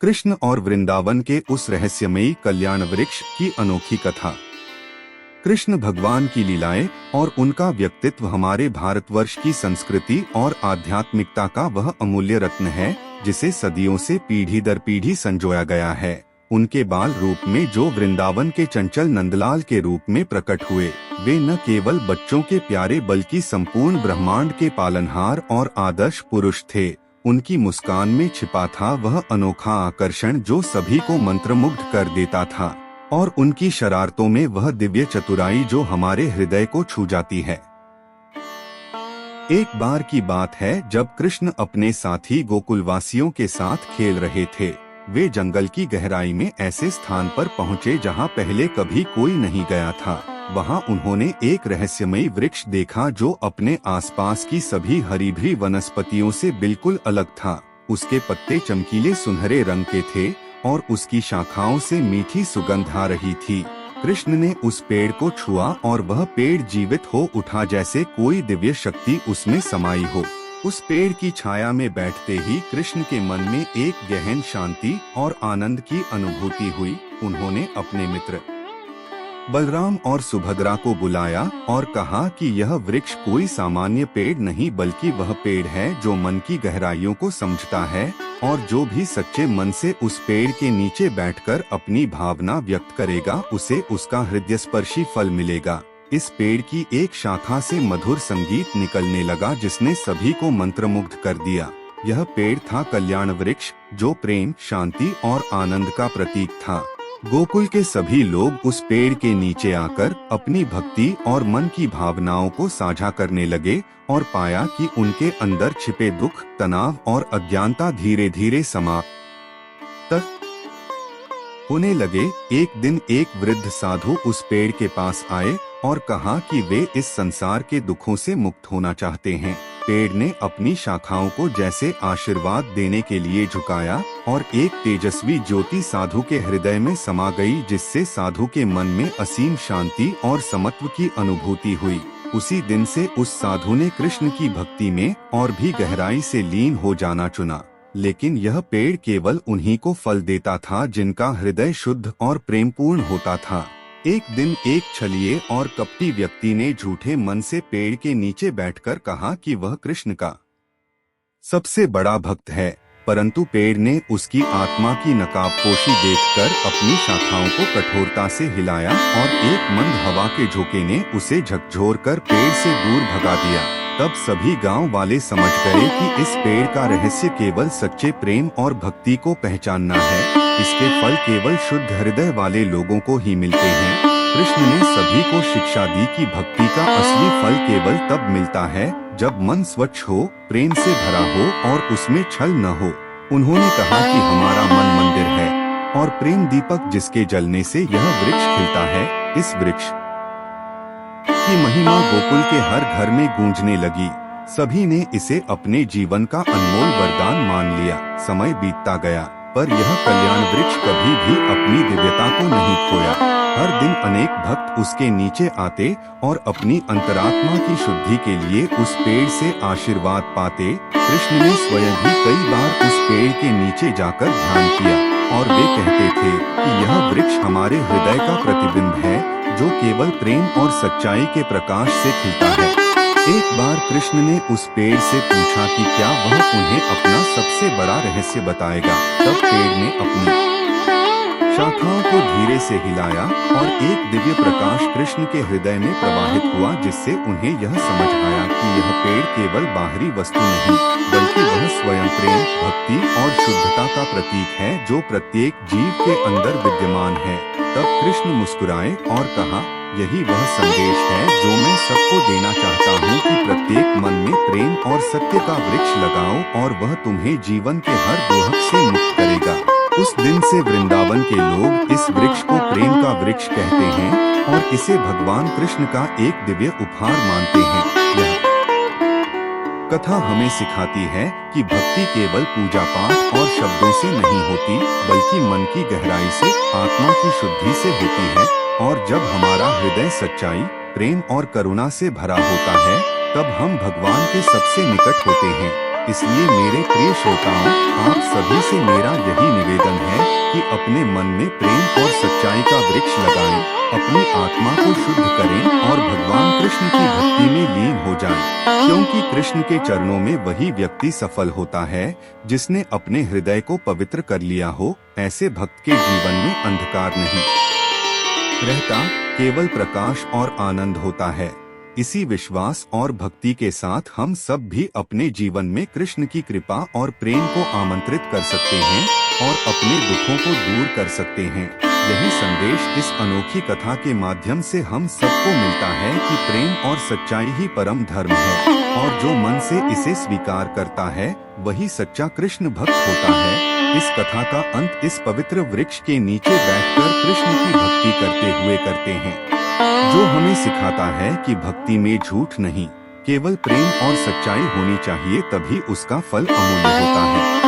कृष्ण और वृंदावन के उस रहस्यमयी कल्याण वृक्ष की अनोखी कथा। कृष्ण भगवान की लीलाएं और उनका व्यक्तित्व हमारे भारतवर्ष की संस्कृति और आध्यात्मिकता का वह अमूल्य रत्न है जिसे सदियों से पीढ़ी दर पीढ़ी संजोया गया है। उनके बाल रूप में जो वृंदावन के चंचल नंदलाल के रूप में प्रकट हुए, वे न केवल बच्चों के प्यारे बल्कि संपूर्ण ब्रह्मांड के पालनहार और आदर्श पुरुष थे। उनकी मुस्कान में छिपा था वह अनोखा आकर्षण जो सभी को मंत्रमुग्ध कर देता था, और उनकी शरारतों में वह दिव्य चतुराई जो हमारे हृदय को छू जाती है। एक बार की बात है जब कृष्ण अपने साथी गोकुलवासियों के साथ खेल रहे थे। वे जंगल की गहराई में ऐसे स्थान पर पहुँचे जहाँ पहले कभी कोई नहीं गया था। वहाँ उन्होंने एक रहस्यमयी वृक्ष देखा जो अपने आसपास की सभी हरी भरी वनस्पतियों से बिल्कुल अलग था। उसके पत्ते चमकीले सुनहरे रंग के थे और उसकी शाखाओं से मीठी सुगंध आ रही थी। कृष्ण ने उस पेड़ को छुआ और वह पेड़ जीवित हो उठा, जैसे कोई दिव्य शक्ति उसमें समाई हो। उस पेड़ की छाया में बैठते ही कृष्ण के मन में एक गहन शांति और आनंद की अनुभूति हुई। उन्होंने अपने मित्र बलराम और सुभद्रा को बुलाया और कहा कि यह वृक्ष कोई सामान्य पेड़ नहीं बल्कि वह पेड़ है जो मन की गहराइयों को समझता है, और जो भी सच्चे मन से उस पेड़ के नीचे बैठकर अपनी भावना व्यक्त करेगा उसे उसका हृदयस्पर्शी फल मिलेगा। इस पेड़ की एक शाखा से मधुर संगीत निकलने लगा जिसने सभी को मंत्रमुग्ध कर दिया। यह पेड़ था कल्याण वृक्ष, जो प्रेम, शांति और आनंद का प्रतीक था। गोकुल के सभी लोग उस पेड़ के नीचे आकर अपनी भक्ति और मन की भावनाओं को साझा करने लगे और पाया कि उनके अंदर छिपे दुख, तनाव और अज्ञानता धीरे धीरे समाप्त होने लगे। एक दिन एक वृद्ध साधु उस पेड़ के पास आए और कहा कि वे इस संसार के दुखों से मुक्त होना चाहते हैं। पेड़ ने अपनी शाखाओं को जैसे आशीर्वाद देने के लिए झुकाया और एक तेजस्वी ज्योति साधु के हृदय में समा गई, जिससे साधु के मन में असीम शांति और समत्व की अनुभूति हुई। उसी दिन से उस साधु ने कृष्ण की भक्ति में और भी गहराई से लीन हो जाना चुना। लेकिन यह पेड़ केवल उन्हीं को फल देता था जिनका हृदय शुद्ध और प्रेमपूर्ण होता था। एक दिन एक छलिए और कपटी व्यक्ति ने झूठे मन से पेड़ के नीचे बैठकर कहा कि वह कृष्ण का सबसे बड़ा भक्त है, परंतु पेड़ ने उसकी आत्मा की नकाबपोशी देखकर अपनी शाखाओं को कठोरता से हिलाया और एक मंद हवा के झोंके ने उसे झकझोरकर पेड़ से दूर भगा दिया। तब सभी गांव वाले समझ गए कि इस पेड़ का रहस्य केवल सच्चे प्रेम और भक्ति को पहचानना है। इसके फल केवल शुद्ध हृदय वाले लोगों को ही मिलते हैं। कृष्ण ने सभी को शिक्षा दी कि भक्ति का असली फल केवल तब मिलता है जब मन स्वच्छ हो, प्रेम से भरा हो और उसमें छल न हो। उन्होंने कहा कि हमारा मन मंदिर है और प्रेम दीपक जिसके जलने से यह वृक्ष खिलता है। इस वृक्ष की महिमा गोकुल के हर घर में गूंजने लगी। सभी ने इसे अपने जीवन का अनमोल वरदान मान लिया। समय बीतता गया, पर यह कल्याण वृक्ष कभी भी अपनी दिव्यता को नहीं खोया। हर दिन अनेक भक्त उसके नीचे आते और अपनी अंतरात्मा की शुद्धि के लिए उस पेड़ से आशीर्वाद पाते। कृष्ण ने स्वयं भी कई बार उस पेड़ के नीचे जाकर ध्यान किया और वे कहते थे कि यह वृक्ष हमारे हृदय का प्रतिबिंब है जो केवल प्रेम और सच्चाई के प्रकाश से खिलता है। एक बार कृष्ण ने उस पेड़ से पूछा कि क्या वह उन्हें अपना सबसे बड़ा रहस्य बताएगा। तब पेड़ ने अपनी शाखाओं को धीरे से हिलाया और एक दिव्य प्रकाश कृष्ण के हृदय में प्रवाहित हुआ, जिससे उन्हें यह समझ आया कि यह पेड़ केवल बाहरी वस्तु नहीं बल्कि वह स्वयं प्रेम, भक्ति और शुद्धता का प्रतीक है जो प्रत्येक जीव के अंदर विद्यमान है। तब कृष्ण मुस्कुराए और कहा, यही वह संदेश है जो मैं सबको देना चाहता हूँ कि प्रत्येक मन में प्रेम और सत्य का वृक्ष लगाओ और वह तुम्हें जीवन के हर दुख से मुक्त करेगा। उस दिन से वृंदावन के लोग इस वृक्ष को प्रेम का वृक्ष कहते हैं और इसे भगवान कृष्ण का एक दिव्य उपहार मानते हैं। यह कथा हमें सिखाती है कि भक्ति केवल पूजा पाठ और शब्दों से नहीं होती बल्कि मन की गहराई से, आत्मा की शुद्धि से होती है। और जब हमारा हृदय सच्चाई, प्रेम और करुणा से भरा होता है तब हम भगवान के सबसे निकट होते हैं। इसलिए मेरे प्रिय श्रोताओं, आप सभी से मेरा यही निवेदन है कि अपने मन में प्रेम और सच्चाई का वृक्ष लगाएं, अपनी आत्मा को शुद्ध करें और भगवान कृष्ण की भक्ति में लीन हो जाएं, क्योंकि कृष्ण के चरणों में वही व्यक्ति सफल होता है जिसने अपने हृदय को पवित्र कर लिया हो। ऐसे भक्त के जीवन में अंधकार नहीं रहता, केवल प्रकाश और आनंद होता है। इसी विश्वास और भक्ति के साथ हम सब भी अपने जीवन में कृष्ण की कृपा और प्रेम को आमंत्रित कर सकते हैं और अपने दुखों को दूर कर सकते हैं। यही संदेश इस अनोखी कथा के माध्यम से हम सबको मिलता है कि प्रेम और सच्चाई ही परम धर्म है और जो मन से इसे स्वीकार करता है वही सच्चा कृष्ण भक्त होता है। इस कथा का अंत इस पवित्र वृक्ष के नीचे बैठकर कृष्ण की भक्ति करते हुए करते हैं, जो हमें सिखाता है कि भक्ति में झूठ नहीं, केवल प्रेम और सच्चाई होनी चाहिए, तभी उसका फल अमूल्य होता है।